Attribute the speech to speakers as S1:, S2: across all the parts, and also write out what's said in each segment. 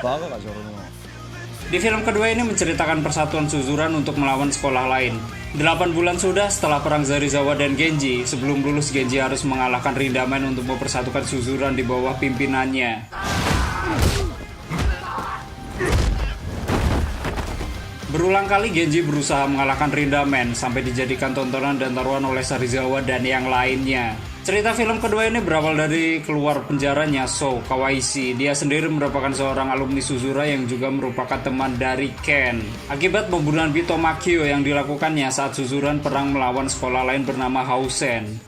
S1: Baga gak sih orang?
S2: Di film kedua ini menceritakan persatuan Suzuran untuk melawan sekolah lain. 8 bulan sudah setelah perang Serizawa dan Genji. Sebelum lulus, Genji harus mengalahkan Rindamen untuk mempersatukan Suzuran di bawah pimpinannya. Berulang kali Genji berusaha mengalahkan Rindamen sampai dijadikan tontonan dan taruhan oleh Serizawa dan yang lainnya. Cerita film kedua ini berawal dari keluar penjaranya Sou Kawaishi. Dia sendiri merupakan seorang alumni Suzura yang juga merupakan teman dari Ken. Akibat pembunuhan Bito Makio yang dilakukannya saat Suzuran perang melawan sekolah lain bernama Hausen.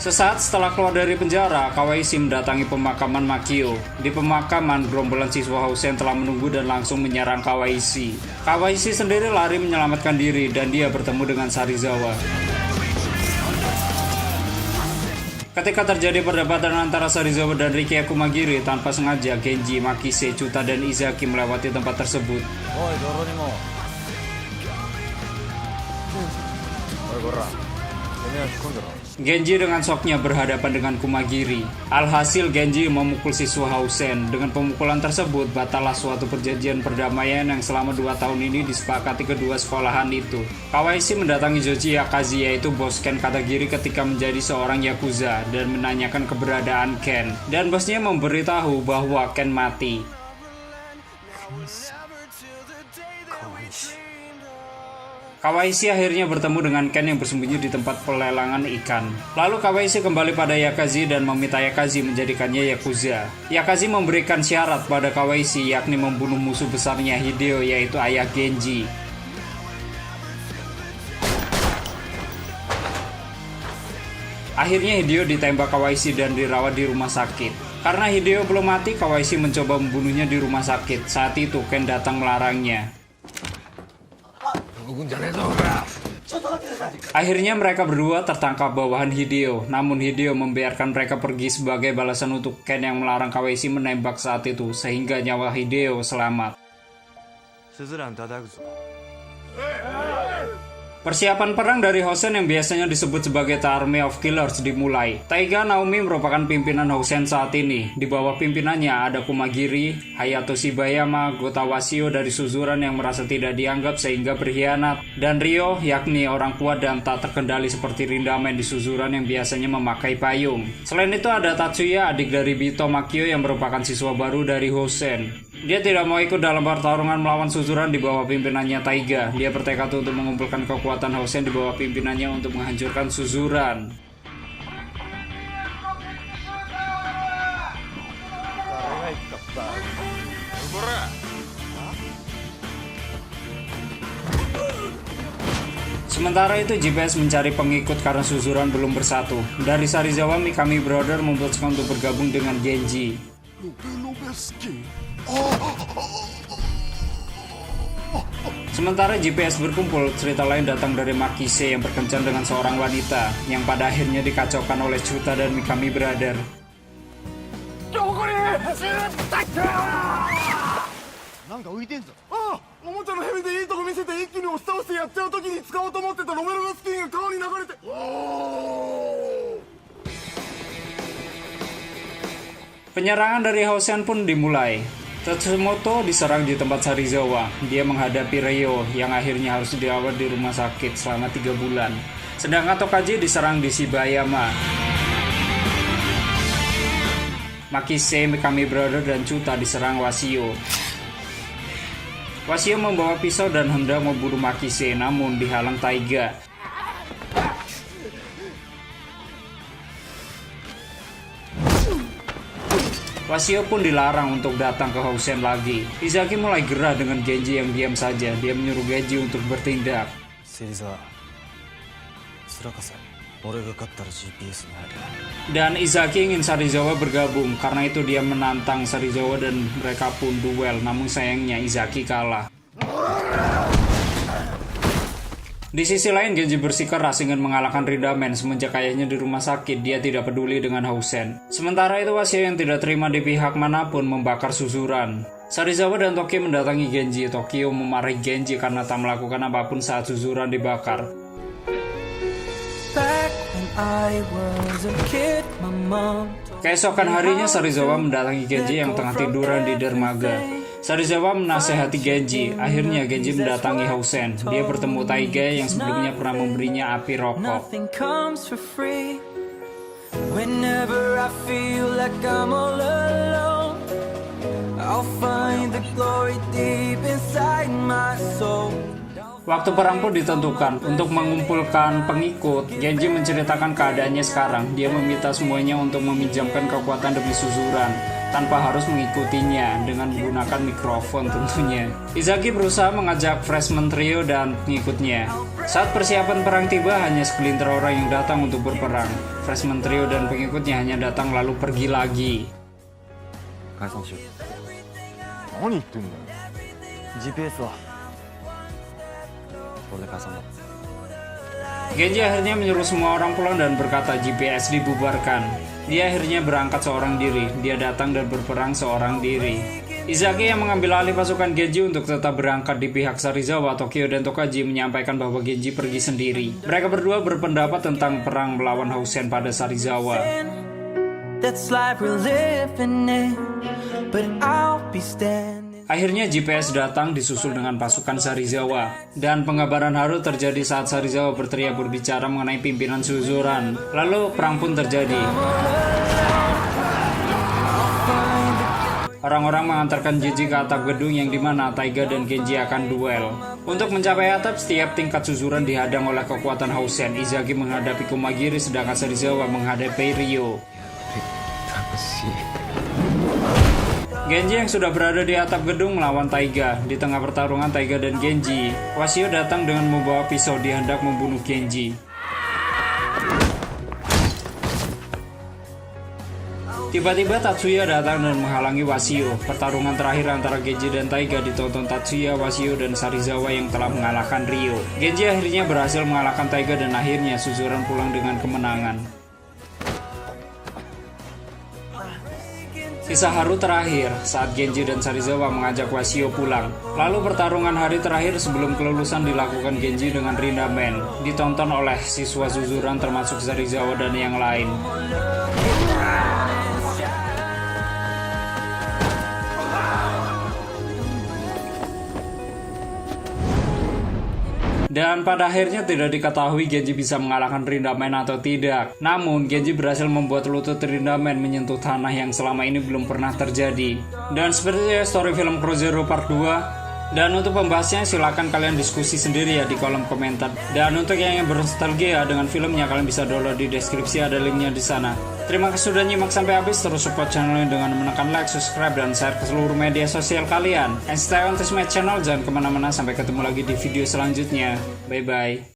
S2: Sesaat setelah keluar dari penjara, Kawaishi mendatangi pemakaman Makio. Di pemakaman, gerombolan siswa Hausen telah menunggu dan langsung menyerang Kawaishi. Kawaishi sendiri lari menyelamatkan diri dan dia bertemu dengan Serizawa. Ketika terjadi perdebatan antara Serizawa dan Riki Akumagiri, tanpa sengaja Genji, Makise, Chuta, dan Izaki melewati tempat tersebut. Genji dengan shocknya berhadapan dengan Kumagiri. Alhasil Genji memukul siswa Hausen. Dengan pemukulan tersebut, batallah suatu perjanjian perdamaian yang selama 2 tahun ini disepakati kedua sekolahan itu. Kawaishi mendatangi Joji Yakazi, yaitu bos Ken Katagiri ketika menjadi seorang Yakuza, dan menanyakan keberadaan Ken. Dan bosnya memberitahu bahwa Ken mati. Kawaishi akhirnya bertemu dengan Ken yang bersembunyi di tempat pelelangan ikan. Lalu Kawaishi kembali pada Yakazi dan meminta Yakazi menjadikannya Yakuza. Yakazi memberikan syarat pada Kawaishi, yakni membunuh musuh besarnya Hideo, yaitu ayah Genji. Akhirnya Hideo ditembak Kawaishi dan dirawat di rumah sakit. Karena Hideo belum mati, Kawaishi mencoba membunuhnya di rumah sakit. Saat itu Ken datang melarangnya. Akhirnya mereka berdua tertangkap bawahan Hideo. Namun Hideo membiarkan mereka pergi sebagai balasan untuk Ken yang melarang Kawaishi menembak saat itu, sehingga nyawa Hideo selamat. Persiapan perang dari Hausen yang biasanya disebut sebagai The Army of Killers dimulai. Taiga Naomi merupakan pimpinan Hausen saat ini. Di bawah pimpinannya ada Kumagiri, Hayato Shibayama, Gota Wasio dari Suzuran yang merasa tidak dianggap sehingga berkhianat, dan Ryo, yakni orang kuat dan tak terkendali seperti Rindamen di Suzuran yang biasanya memakai payung. Selain itu ada Tatsuya, adik dari Bito Makio yang merupakan siswa baru dari Hausen. Dia tidak mau ikut dalam pertarungan melawan Suzuran di bawah pimpinannya Taiga. Dia bertekad untuk mengumpulkan kekuatan Hausen di bawah pimpinannya untuk menghancurkan Suzuran. Sementara itu GPS mencari pengikut karena Suzuran belum bersatu. Dari Serizawa, Mikami Brother memutuskan untuk bergabung dengan Genji. Sementara GPS berkumpul, cerita lain datang dari Makise yang berkencan dengan seorang wanita yang pada akhirnya dikacaukan oleh Chuta dan Mikami Brother. Penyerangan dari Hausen pun dimulai. Tatsumoto diserang di tempat Serizawa. Dia menghadapi Ryo yang akhirnya harus dirawat di rumah sakit selama 3 bulan. Sedangkan Tokaji diserang di Shibayama. Makise, Mikami Brother, dan Chuta diserang Wasio. Wasio membawa pisau dan hendak membunuh Makise, namun dihalang Taiga. Wasio pun dilarang untuk datang ke Hausen lagi. Izaki mulai gerah dengan Genji yang diam saja. Dia menyuruh Genji untuk bertindak. Dan Izaki ingin Serizawa bergabung. Karena itu dia menantang Serizawa dan mereka pun duel. Namun sayangnya Izaki kalah. Di sisi lain, Genji bersikeras ingin mengalahkan Rindamen. Semenjak ayahnya di rumah sakit, dia tidak peduli dengan Hausen. Sementara itu, Wasio yang tidak terima di pihak manapun membakar Suzuran. Serizawa dan Tokio mendatangi Genji. Tokio memarahi Genji karena tak melakukan apapun saat Suzuran dibakar.
S1: Back when I was a kid, my mom
S2: Keesokan harinya Serizawa mendatangi Genji yang tengah tiduran di dermaga. Serizawa menasehati Genji. Akhirnya Genji mendatangi Housen. Dia bertemu Taiga yang sebelumnya pernah memberinya api rokok.
S1: nothing comes for free. Whenever I feel like I'm all alone, I'll find the glory deep inside my soul.
S2: Waktu perang pun ditentukan. Untuk mengumpulkan pengikut, Genji menceritakan keadaannya sekarang. Dia meminta semuanya untuk meminjamkan kekuatan demi suzuran, tanpa harus mengikutinya dengan menggunakan mikrofon tentunya. Izaki berusaha mengajak freshman trio dan pengikutnya. Saat persiapan perang tiba, hanya segelintir orang yang datang untuk berperang. Freshman trio dan pengikutnya hanya datang lalu pergi lagi.
S3: 解散しよう。何言ってんだよ。GPS はこれで解散だ。
S2: Genji akhirnya menyuruh semua orang pulang dan berkata GPS dibubarkan. Dia akhirnya berangkat seorang diri. Dia datang dan berperang seorang diri. Izaki yang mengambil alih pasukan Genji untuk tetap berangkat di pihak Serizawa, Tokyo, dan Tokaji menyampaikan bahwa Genji pergi sendiri. Mereka berdua berpendapat tentang perang melawan Housen pada Serizawa.
S1: That's life we're living in, but I'll be standing.
S2: Akhirnya GPS datang disusul dengan pasukan Serizawa. Dan pengabaran haru terjadi saat Serizawa berteriak berbicara mengenai pimpinan Suzuran. Lalu perang pun terjadi. Orang-orang mengantarkan Genji ke atap gedung yang dimana Taiga dan Genji akan duel. Untuk mencapai atap, setiap tingkat Suzuran dihadang oleh kekuatan Housen. Izaki menghadapi Komagiri sedangkan Serizawa menghadapi Ryo. Genji yang sudah berada di atap gedung melawan Taiga. Di tengah pertarungan Taiga dan Genji, Wasio datang dengan membawa pisau. Dia hendak membunuh Genji. Tiba-tiba Tatsuya datang dan menghalangi Wasio. Pertarungan terakhir antara Genji dan Taiga ditonton Tatsuya, Wasio, dan Serizawa yang telah mengalahkan Ryo. Genji akhirnya berhasil mengalahkan Taiga dan akhirnya Suzuran pulang dengan kemenangan. Kisah haru terakhir saat Genji dan Serizawa mengajak Wasio pulang. Lalu pertarungan hari terakhir sebelum kelulusan dilakukan Genji dengan Rindamen. Ditonton oleh siswa Suzuran termasuk Serizawa dan yang lain. Dan pada akhirnya tidak diketahui Genji bisa mengalahkan Rindamen atau tidak. Namun Genji berhasil membuat lutut Rindamen menyentuh tanah yang selama ini belum pernah terjadi. Dan seperti story film CrossZero Part 2. Dan untuk pembahasnya silakan kalian diskusi sendiri ya di kolom komentar. Dan untuk yang bernostalgia dengan filmnya, kalian bisa download di deskripsi, ada linknya di sana. Terima kasih sudah nyimak sampai habis. Terus support channel ini dengan menekan like, subscribe, dan share ke seluruh media sosial kalian. And stay on this my channel. Jangan kemana-mana. Sampai ketemu lagi di video selanjutnya. Bye-bye.